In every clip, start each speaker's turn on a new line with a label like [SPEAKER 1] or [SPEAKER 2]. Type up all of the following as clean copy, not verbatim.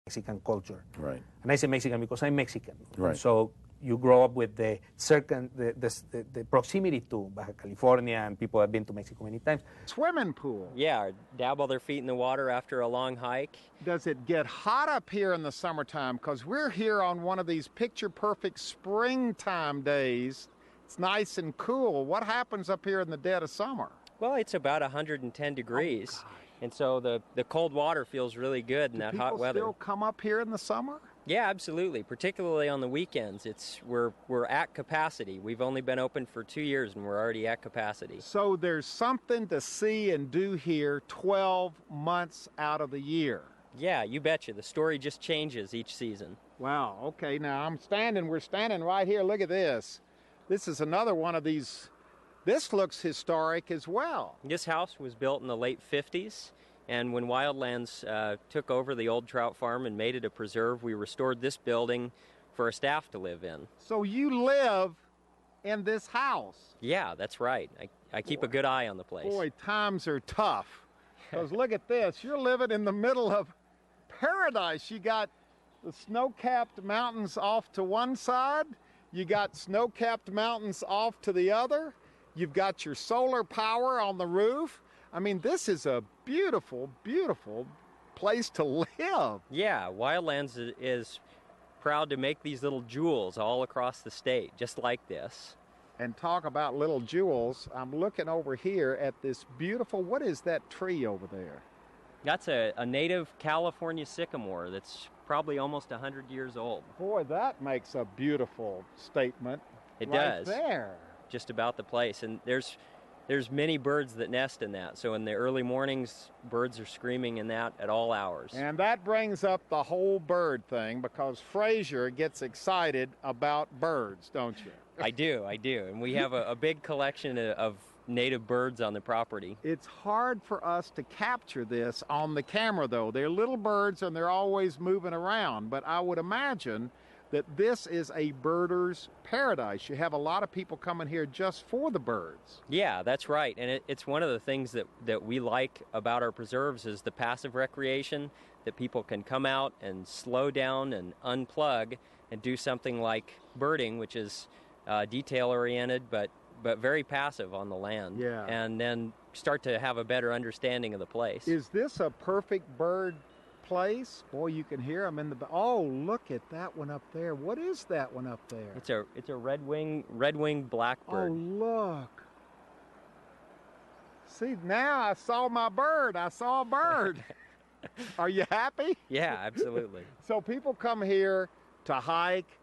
[SPEAKER 1] Mexican culture.
[SPEAKER 2] Right.
[SPEAKER 1] And I say Mexican because I'm Mexican.
[SPEAKER 2] Right.
[SPEAKER 1] So you grow up with the proximity to Baja California, and people have been to Mexico many times.
[SPEAKER 3] Swimming pool.
[SPEAKER 4] Yeah, dabble their feet in the water after a long hike.
[SPEAKER 3] Does it get hot up here in the summertime? Because we're here on one of these picture-perfect springtime days. It's nice and cool. What happens up here in the dead of summer?
[SPEAKER 4] Well, it's about 110 degrees, and so the cold water feels really good in that hot weather.
[SPEAKER 3] People still come up here in the summer?
[SPEAKER 4] Yeah, absolutely. Particularly on the weekends, we're at capacity. We've only been open for 2 years, and we're already at capacity.
[SPEAKER 3] So there's something to see and do here 12 months out of the year.
[SPEAKER 4] Yeah, you betcha. The story just changes each season.
[SPEAKER 3] Wow. Okay. Now we're standing right here. Look at this. This is another one of these. This looks historic as well.
[SPEAKER 4] This house was built in the late 50s. And when Wildlands took over the old trout farm and made it a preserve, we restored this building for our staff to live in.
[SPEAKER 3] So you live in this house?
[SPEAKER 4] Yeah, that's right. I keep a good eye on the place.
[SPEAKER 3] Boy, times are tough. Because look at this. You're living in the middle of paradise. You got the snow-capped mountains off to one side. You got snow-capped mountains off to the other. You've got your solar power on the roof. I mean, this is a beautiful, beautiful place to live.
[SPEAKER 4] Yeah, Wildlands is proud to make these little jewels all across the state, just like this.
[SPEAKER 3] And talk about little jewels, I'm looking over here at this beautiful, what is that tree over there?
[SPEAKER 4] That's a native California sycamore that's probably almost 100 years old.
[SPEAKER 3] Boy, that makes a beautiful statement.
[SPEAKER 4] It
[SPEAKER 3] right
[SPEAKER 4] does.
[SPEAKER 3] There.
[SPEAKER 4] Just about the place. And there's many birds that nest in that. So in the early mornings, birds are screaming in that at all hours.
[SPEAKER 3] And that brings up the whole bird thing, because Frazier gets excited about birds, don't you?
[SPEAKER 4] I do. And we have a big collection of native birds on the property.
[SPEAKER 3] It's hard for us to capture this on the camera, though. They're little birds and they're always moving around. But I would imagine that this is a birder's paradise. You have a lot of people coming here just for the birds.
[SPEAKER 4] Yeah, that's right. And it's one of the things that we like about our preserves is the passive recreation, that people can come out and slow down and unplug and do something like birding, which is detail-oriented but very passive on the land.
[SPEAKER 3] Yeah.
[SPEAKER 4] And then start to have a better understanding of the place.
[SPEAKER 3] Is this a perfect bird place? Boy, you can hear them in the... Oh, look at that one up there. What is that one up there?
[SPEAKER 4] It's a red-winged blackbird.
[SPEAKER 3] Oh, look. See, now I saw my bird. I saw a bird. Are you happy?
[SPEAKER 4] Yeah, absolutely.
[SPEAKER 3] So people come here to hike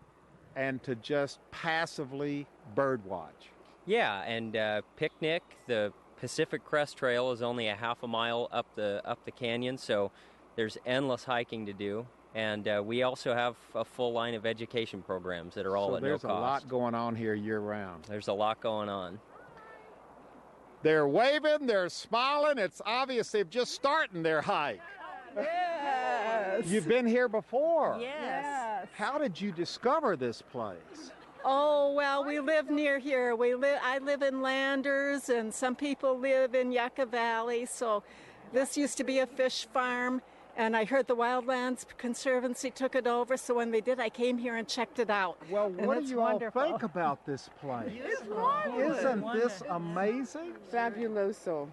[SPEAKER 3] and to just passively bird watch.
[SPEAKER 4] Yeah, and picnic. The Pacific Crest Trail is only a half a mile up the canyon, so there's endless hiking to do. And we also have a full line of education programs that are all at no cost.
[SPEAKER 3] So there's a lot going on here year-round.
[SPEAKER 4] There's a lot going on.
[SPEAKER 3] They're waving, they're smiling. It's obvious they're just starting their hike.
[SPEAKER 5] Yes.
[SPEAKER 3] You've been here before.
[SPEAKER 5] Yes.
[SPEAKER 3] How did you discover this place?
[SPEAKER 5] Oh, well, we live near here. I live in Landers, and some people live in Yucca Valley. So this used to be a fish farm, and I heard the Wildlands Conservancy took it over. So when they did, I came here and checked it out.
[SPEAKER 3] Well, what do you all think about this place? Isn't this amazing?
[SPEAKER 6] Fabuloso.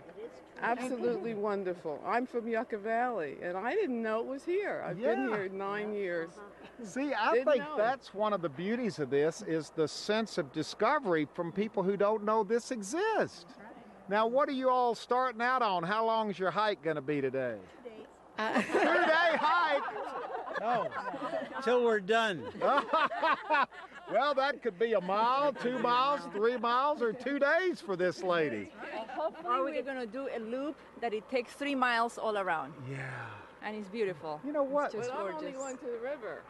[SPEAKER 6] Absolutely wonderful. I'm from Yucca Valley, and I didn't know it was here. I've been here 9 years.
[SPEAKER 3] See, I think that's one of the beauties of this, is the sense of discovery from people who don't know this exists. Now, what are you all starting out on? How long is your hike going to be today? 2-day hike?
[SPEAKER 7] No, till we're done.
[SPEAKER 3] Well, that could be a mile, 2 miles, 3 miles, or 2 days for this lady.
[SPEAKER 8] Hopefully we're going to do a loop that it takes 3 miles all around.
[SPEAKER 3] Yeah.
[SPEAKER 8] And it's beautiful.
[SPEAKER 3] You know what?
[SPEAKER 8] It's just
[SPEAKER 6] But I'm
[SPEAKER 8] gorgeous.
[SPEAKER 6] only going to the river.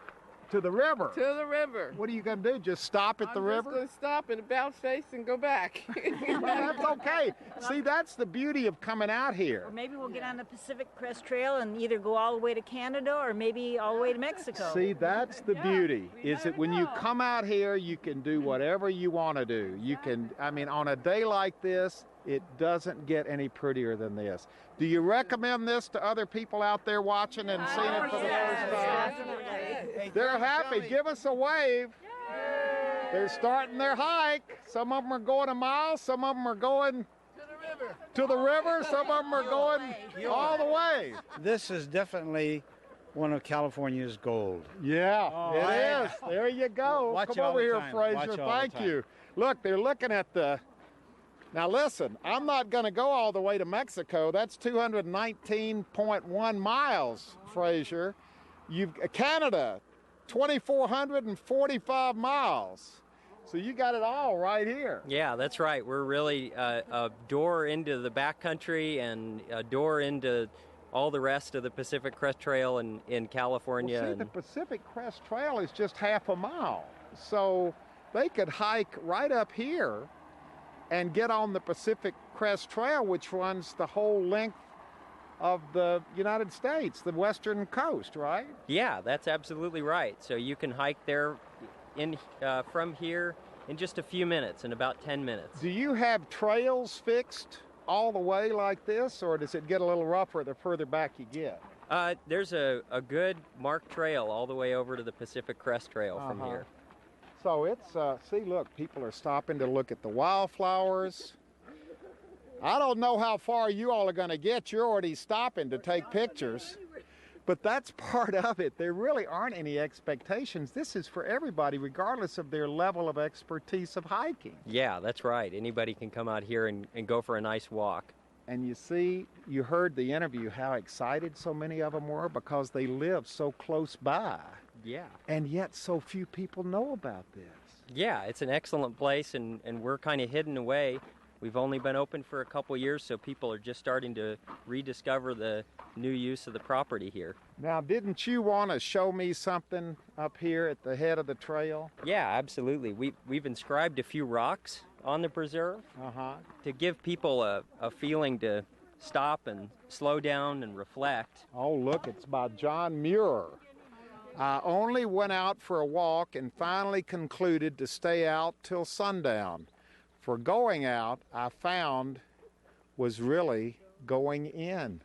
[SPEAKER 3] To the river?
[SPEAKER 6] To the river.
[SPEAKER 3] What are you going to do? Just stop at the river?
[SPEAKER 6] I'm just going to stop and about face and go back.
[SPEAKER 3] Well, that's okay. See, that's the beauty of coming out here.
[SPEAKER 8] Or maybe we'll get on the Pacific Crest Trail and either go all the way to Canada or maybe all the way to Mexico.
[SPEAKER 3] See, that's the beauty, is that when you come out here, you can do whatever you want to do. You can, I mean, on a day like this, it doesn't get any prettier than this. Do you recommend this to other people out there watching and seeing it for the first time? They're happy. Give us a wave. They're starting their hike. Some of them are going a mile. Some of them are going to the river. Some of them are going all the way.
[SPEAKER 7] This is definitely one of California's gold.
[SPEAKER 3] Yeah,
[SPEAKER 7] Oh,
[SPEAKER 3] it is. There you go.
[SPEAKER 7] Watch
[SPEAKER 3] Come
[SPEAKER 7] it all
[SPEAKER 3] over
[SPEAKER 7] the
[SPEAKER 3] here,
[SPEAKER 7] time. Watch
[SPEAKER 3] Fraser.
[SPEAKER 7] it all the
[SPEAKER 3] Thank
[SPEAKER 7] time.
[SPEAKER 3] you. Look, they're looking at the... Now listen, I'm not going to go all the way to Mexico. That's 219.1 miles, Fraser. Canada, 2,445 miles. So you got it all right here.
[SPEAKER 4] Yeah, that's right. We're really a door into the backcountry and a door into all the rest of the Pacific Crest Trail in California.
[SPEAKER 3] Well, see, the Pacific Crest Trail is just half a mile. So they could hike right up here and get on the Pacific Crest Trail, which runs the whole length of the United States, the western coast, right?
[SPEAKER 4] Yeah, that's absolutely right. So you can hike there from here in just a few minutes, in about 10 minutes.
[SPEAKER 3] Do you have trails fixed all the way like this, or does it get a little rougher the further back you get?
[SPEAKER 4] There's a good marked trail all the way over to the Pacific Crest Trail from here.
[SPEAKER 3] So it's, see, look, people are stopping to look at the wildflowers. I don't know how far you all are going to get. You're already stopping to take pictures. But that's part of it. There really aren't any expectations. This is for everybody, regardless of their level of expertise of hiking.
[SPEAKER 4] Yeah, that's right. Anybody can come out here and go for a nice walk.
[SPEAKER 3] And you see, you heard the interview, how excited so many of them were because they live so close by.
[SPEAKER 4] Yeah.
[SPEAKER 3] And yet so few people know about this.
[SPEAKER 4] Yeah, it's an excellent place, and we're kind of hidden away. We've only been open for a couple years, so people are just starting to rediscover the new use of the property here.
[SPEAKER 3] Now, didn't you want to show me something up here at the head of the trail?
[SPEAKER 4] Yeah, absolutely. We've inscribed a few rocks on the preserve to give people a feeling to stop and slow down and reflect.
[SPEAKER 3] Oh, look, it's by John Muir. I only went out for a walk and finally concluded to stay out till sundown. For going out, I found, was really going in.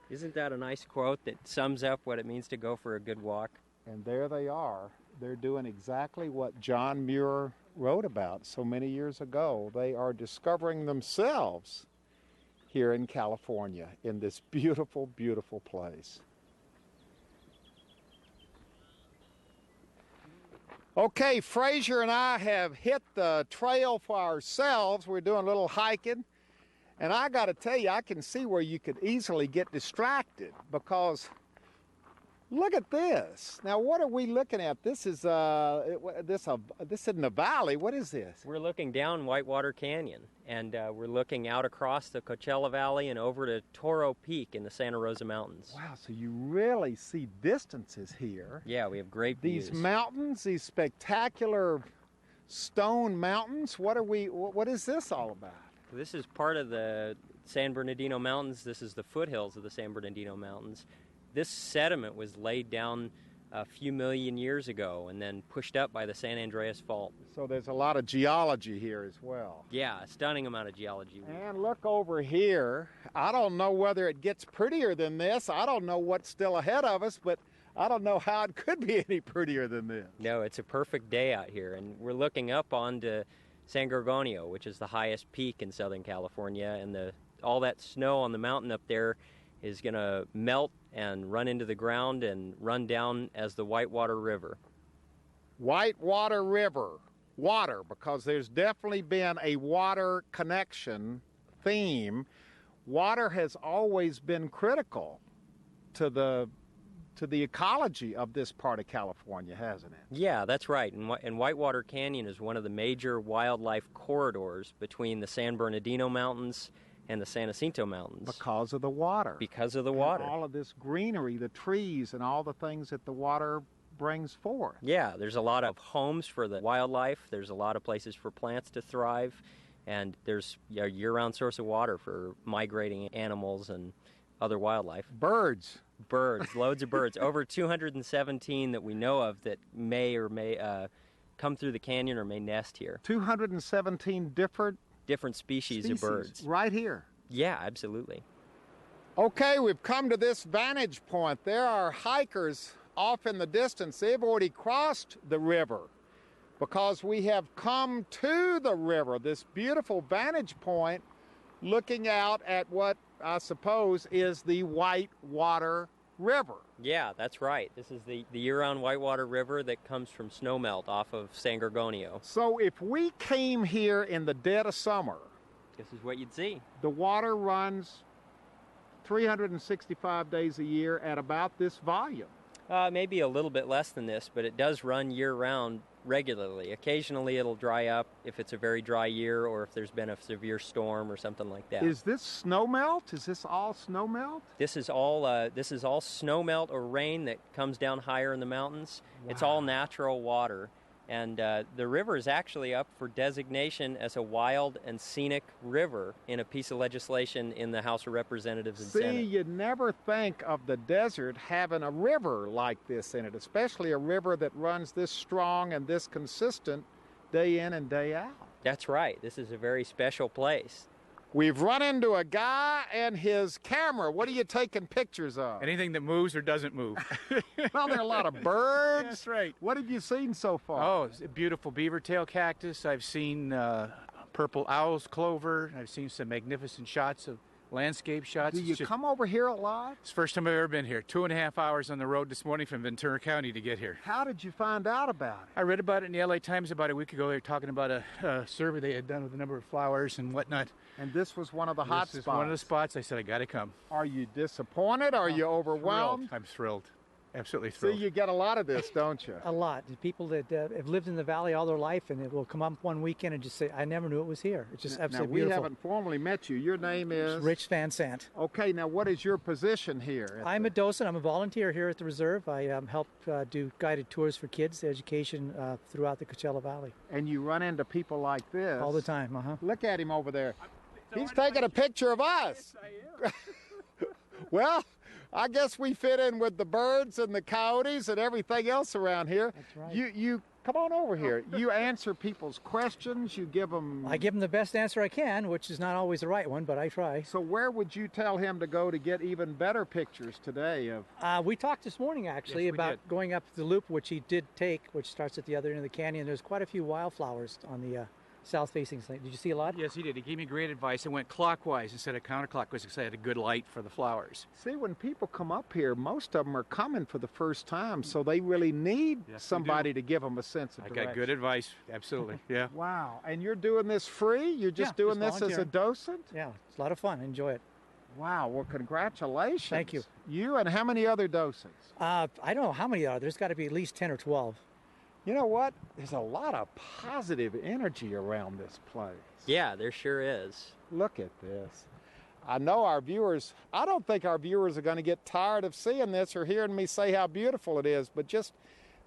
[SPEAKER 4] Isn't that a nice quote that sums up what it means to go for a good walk?
[SPEAKER 3] And there they are. They're doing exactly what John Muir wrote about so many years ago. They are discovering themselves here in California, in this beautiful, beautiful place. Okay, Fraser and I have hit the trail for ourselves. We're doing a little hiking. And I got to tell you, I can see where you could easily get distracted because look at this. Now, what are we looking at? This is this isn't a valley. What is this?
[SPEAKER 4] We're looking down Whitewater Canyon, and we're looking out across the Coachella Valley and over to Toro Peak in the Santa Rosa Mountains.
[SPEAKER 3] Wow, so you really see distances here.
[SPEAKER 4] Yeah, we have great
[SPEAKER 3] These
[SPEAKER 4] views.
[SPEAKER 3] mountains, these spectacular stone mountains. What is this all about?
[SPEAKER 4] This is part of the San Bernardino Mountains. This is the foothills of the San Bernardino Mountains. This sediment was laid down a few million years ago and then pushed up by the San Andreas Fault.
[SPEAKER 3] So there's a lot of geology here as well.
[SPEAKER 4] Yeah, a stunning amount of geology.
[SPEAKER 3] And look over here. I don't know whether it gets prettier than this. I don't know what's still ahead of us, but I don't know how it could be any prettier than this.
[SPEAKER 4] No, it's a perfect day out here, and we're looking up onto San Gorgonio, which is the highest peak in Southern California, and all that snow on the mountain up there is going to melt and run into the ground and run down as the Whitewater River.
[SPEAKER 3] Whitewater River. Water, because there's definitely been a water connection theme. Water has always been critical to the ecology of this part of California, hasn't it?
[SPEAKER 4] Yeah, that's right. And Whitewater Canyon is one of the major wildlife corridors between the San Bernardino Mountains and the San Jacinto Mountains.
[SPEAKER 3] Because of the water.
[SPEAKER 4] Because of the water.
[SPEAKER 3] And all of this greenery, the trees, and all the things that the water brings forth.
[SPEAKER 4] Yeah, there's a lot of homes for the wildlife. There's a lot of places for plants to thrive. And there's a year-round source of water for migrating animals and other wildlife.
[SPEAKER 3] Birds.
[SPEAKER 4] Birds, loads of birds. Over 217 that we know of that may come through the canyon or may nest here.
[SPEAKER 3] 217 different
[SPEAKER 4] species of birds.
[SPEAKER 3] Right here.
[SPEAKER 4] Yeah, absolutely.
[SPEAKER 3] Okay, we've come to this vantage point. There are hikers off in the distance, they've already crossed the river because we have come to the river, this beautiful vantage point looking out at what I suppose is the Whitewater River.
[SPEAKER 4] Yeah, that's right. This is the year-round Whitewater River that comes from snowmelt off of San Gorgonio.
[SPEAKER 3] So if we came here in the dead of summer,
[SPEAKER 4] This is what you'd see.
[SPEAKER 3] the water runs 365 days a year at about this volume.
[SPEAKER 4] Maybe a little bit less than this, but it does run year-round regularly. Occasionally it'll dry up if it's a very dry year or if there's been a severe storm or something like that.
[SPEAKER 3] Is this snow melt? Is this all snow melt?
[SPEAKER 4] This is all snow melt or rain that comes down higher in the mountains. It's all natural water. And the river is actually up for designation as a wild and scenic river in a piece of legislation in the House of Representatives and
[SPEAKER 3] See,
[SPEAKER 4] Senate.
[SPEAKER 3] you'd never think of the desert having a river like this in it, especially a river that runs this strong and this consistent day in and day out.
[SPEAKER 4] That's right. This is a very special place.
[SPEAKER 3] We've run into a guy and his camera. What are you taking pictures of?
[SPEAKER 2] Anything that moves or doesn't move.
[SPEAKER 3] Well, there are a lot of birds.
[SPEAKER 2] That's right.
[SPEAKER 3] What have you seen so far?
[SPEAKER 2] Oh, it's a beautiful beaver tail cactus. I've seen purple owl's clover. I've seen some magnificent shots of landscape shots.
[SPEAKER 3] Do you come over here a lot?
[SPEAKER 2] It's the first time I've ever been here. 2.5 hours on the road this morning from Ventura County to get here.
[SPEAKER 3] How did you find out about it?
[SPEAKER 2] I read about it in the LA Times about a week ago. They were talking about a survey they had done with a number of flowers and whatnot.
[SPEAKER 3] And this was one of the hot
[SPEAKER 2] This is
[SPEAKER 3] spots.
[SPEAKER 2] one of the spots. I said, I got to come.
[SPEAKER 3] Are you disappointed? Are you overwhelmed?
[SPEAKER 2] I'm thrilled. Absolutely
[SPEAKER 3] See,
[SPEAKER 2] thrilled.
[SPEAKER 3] you get a lot of this, don't you?
[SPEAKER 9] A lot. The people that have lived in the valley all their life, and it will come up one weekend and just say, I never knew it was here. It's just
[SPEAKER 3] Now,
[SPEAKER 9] absolutely
[SPEAKER 3] we
[SPEAKER 9] beautiful.
[SPEAKER 3] haven't formally met you. Your name is?
[SPEAKER 9] Rich Van Sant.
[SPEAKER 3] Okay, now what is your position here?
[SPEAKER 9] I'm a docent. I'm a volunteer here at the reserve. I help do guided tours for kids, education throughout the Coachella Valley.
[SPEAKER 3] And you run into people like this.
[SPEAKER 9] All the time,
[SPEAKER 3] Look at him over there. He's taking a picture of us. Well, I guess we fit in with the birds and the coyotes and everything else around here.
[SPEAKER 9] That's right.
[SPEAKER 3] You come on over here. You answer people's questions. You give them.
[SPEAKER 9] I give them the best answer I can, which is not always the right one, but I try.
[SPEAKER 3] So where would you tell him to go to get even better pictures today of?
[SPEAKER 9] We talked this morning, actually,
[SPEAKER 2] Yes, we
[SPEAKER 9] about
[SPEAKER 2] did.
[SPEAKER 9] going up the loop, which he did take, which starts at the other end of the canyon. There's quite a few wildflowers on the south-facing side. Did you see a lot?
[SPEAKER 2] Yes, he did. He gave me great advice. I went clockwise instead of counterclockwise because I had a good light for the flowers.
[SPEAKER 3] See, when people come up here, most of them are coming for the first time, so they really need
[SPEAKER 2] Yes, we
[SPEAKER 3] somebody to give them a sense of
[SPEAKER 2] I
[SPEAKER 3] direction.
[SPEAKER 2] got good advice. Absolutely. Yeah.
[SPEAKER 3] Wow, and you're doing this free? You're just
[SPEAKER 9] Yeah,
[SPEAKER 3] doing
[SPEAKER 9] just
[SPEAKER 3] this as a docent?
[SPEAKER 9] Yeah, it's a lot of fun. Enjoy it.
[SPEAKER 3] Wow, well, congratulations.
[SPEAKER 9] Thank you.
[SPEAKER 3] You and how many other docents?
[SPEAKER 9] I don't know how many are. There's got to be at least 10 or 12.
[SPEAKER 3] You know what? There's a lot of positive energy around this place.
[SPEAKER 4] Yeah, there sure is.
[SPEAKER 3] Look at this. I know our viewers, I don't think our viewers are going to get tired of seeing this or hearing me say how beautiful it is, but just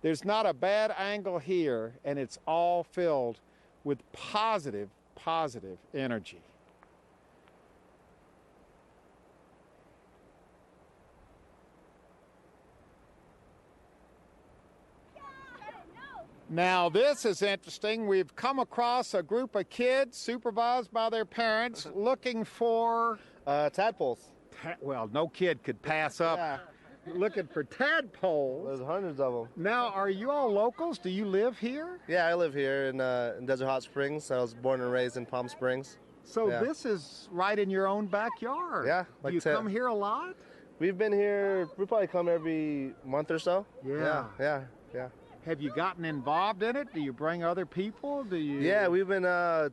[SPEAKER 3] there's not a bad angle here, and it's all filled with positive energy. Now, this is interesting. We've come across a group of kids supervised by their parents looking for...
[SPEAKER 10] Tadpoles.
[SPEAKER 3] Well, no kid could pass up looking for tadpoles.
[SPEAKER 10] There's hundreds of them.
[SPEAKER 3] Now, are you all locals? Do you live here?
[SPEAKER 10] Yeah, I live here in Desert Hot Springs. I was born and raised in Palm Springs.
[SPEAKER 3] So
[SPEAKER 10] Yeah.
[SPEAKER 3] this is right in your own backyard.
[SPEAKER 10] Yeah,
[SPEAKER 3] Do
[SPEAKER 10] like
[SPEAKER 3] you
[SPEAKER 10] 10
[SPEAKER 3] come here a lot?
[SPEAKER 10] We've been here, we probably come every month or so.
[SPEAKER 3] Yeah.
[SPEAKER 10] Yeah.
[SPEAKER 3] Have you gotten involved in it? Do you bring other people? Do you?
[SPEAKER 10] Yeah, we've been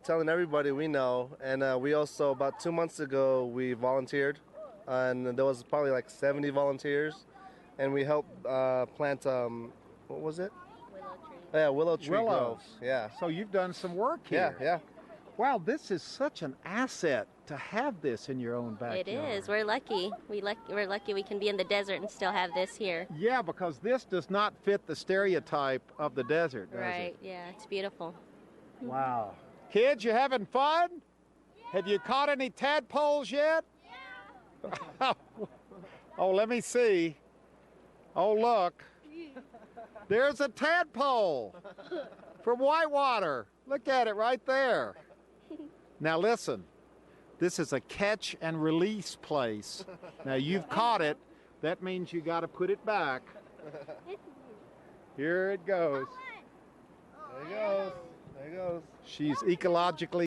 [SPEAKER 10] telling everybody we know. And we also, about 2 months ago, we volunteered. And there was probably like 70 volunteers. And we helped plant, what was it?
[SPEAKER 8] Willow trees.
[SPEAKER 10] Yeah, willow tree
[SPEAKER 3] Willows.
[SPEAKER 10] groves. Yeah.
[SPEAKER 3] So you've done some work
[SPEAKER 10] Yeah,
[SPEAKER 3] here.
[SPEAKER 10] yeah.
[SPEAKER 3] Wow, this is such an asset to have this in your own backyard.
[SPEAKER 11] It is. We're lucky. We're lucky we can be in the desert and still have this here.
[SPEAKER 3] Yeah, because this does not fit the stereotype of the desert, does
[SPEAKER 11] Right. Yeah, it's beautiful.
[SPEAKER 3] it? Wow. Kids, you having fun? Have you caught any tadpoles yet? Yeah. Oh, let me see. Oh, look. There's a tadpole from Whitewater. Look at it right there. Now listen, this is a catch and release place. Now you've caught it. That means you got to put it back. Here it goes.
[SPEAKER 10] There he goes. There he goes.
[SPEAKER 3] She's ecologically